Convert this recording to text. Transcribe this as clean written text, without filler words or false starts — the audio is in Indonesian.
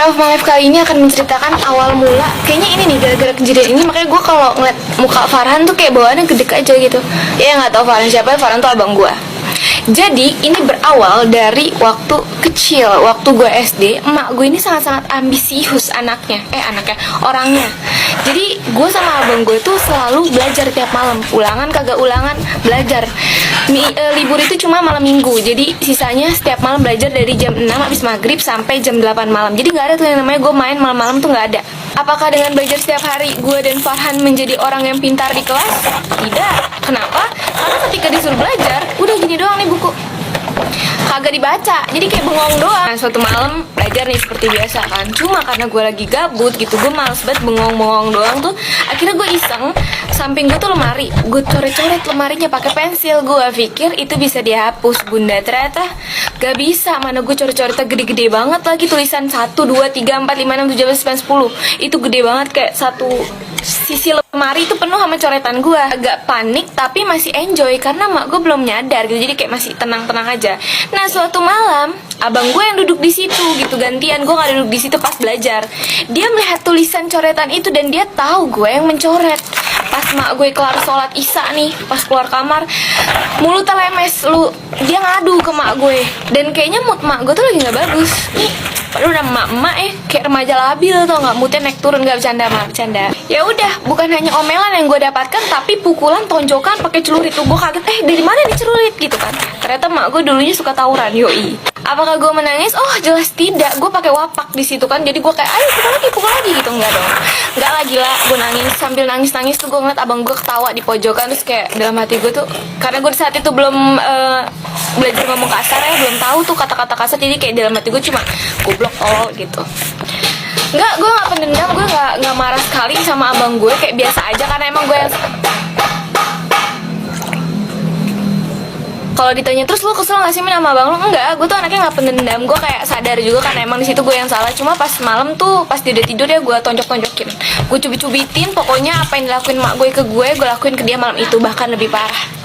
of my life kali ini akan menceritakan awal mula. Kayaknya ini nih gara-gara kejadian ini makanya gue kalau ngeliat muka Farhan tuh kayak bawaannya gede aja gitu. Ya nggak tahu Farhan siapa, Farhan tuh abang gue. Jadi ini berawal dari waktu kecil, waktu gue SD. Emak gue ini sangat-sangat ambisius orangnya. Jadi gue sama abang gue tuh selalu belajar tiap malam, ulangan kagak ulangan belajar. Libur itu cuma malam minggu, jadi sisanya setiap malam belajar dari jam 6 habis maghrib sampai jam 8 malam. Jadi nggak ada tuh yang namanya gue main malam-malam tuh nggak ada. Apakah dengan belajar setiap hari gue dan Farhan menjadi orang yang pintar di kelas? Tidak. Kenapa? Karena ketika disuruh belajar, udah gini doang nih buku, kagak dibaca, jadi kayak bengong doang. Nah, suatu malam belajar nih seperti biasa kan, cuma karena gue lagi gabut gitu, gue males banget bengong doang tuh. Akhirnya gue iseng, samping gue tuh lemari, gue coret-coret lemarinya pakai pensil. Gue pikir itu bisa dihapus, bunda, ternyata gak bisa. Mana gue coret-coretnya gede-gede banget lagi, tulisan 1, 2, 3, 4, 5, 6, 7, 8, 9, 10. Itu gede banget, kayak satu sisi lemari itu penuh sama coretan gue. Agak panik tapi masih enjoy karena mak gue belum nyadar gitu, jadi kayak masih tenang-tenang aja. Nah, suatu malam abang gue yang duduk di situ gitu, gantian gue nggak duduk di situ pas belajar. Dia melihat tulisan coretan itu dan dia tahu gue yang mencoret. Pas mak gue kelar sholat isya nih, pas keluar kamar, mulutnya lemes lu, dia ngadu ke mak gue. Dan kayaknya mood mak gue tuh lagi nggak bagus nih. Padahal udah emak-emak kayak remaja labil tau nggak, moodnya naik turun, nggak bercanda. Ya udah, bukan hanya omelan yang gue dapatkan, tapi pukulan, tonjokan pakai celurit tuh. Gue kaget, dari mana nih celurit gitu kan. Ternyata mak gue dulunya suka tawuran, yoi. Apakah gue menangis? Oh jelas tidak, gue pakai wapak di situ kan. Jadi gue kayak, ayo pukul lagi gitu. Enggak dong, enggak lah, gila. Gue nangis, sambil nangis tuh gue ngeliat abang gue ketawa di pojokan. Terus kayak dalam hati gue tuh, karena gue saat itu belum belajar ngomong kasar ya, belum tahu tuh kata-kata kasar. Jadi kayak dalam hati gue cuma goblok tolol gitu. Enggak, gue gak pendendam, gue gak marah sekali sama abang gue, kayak biasa aja karena emang gue yang... Kalau ditanya terus lu kesel gak sih sama abang lu? Enggak, gue tuh anaknya gak pendendam. Gue kayak sadar juga karena emang di situ gue yang salah. Cuma pas malam tuh, pas dia udah tidur ya gue tonjok-tonjokin, gue cubit-cubitin. Pokoknya apa yang dilakuin mak gue ke gue lakuin ke dia malam itu, bahkan lebih parah.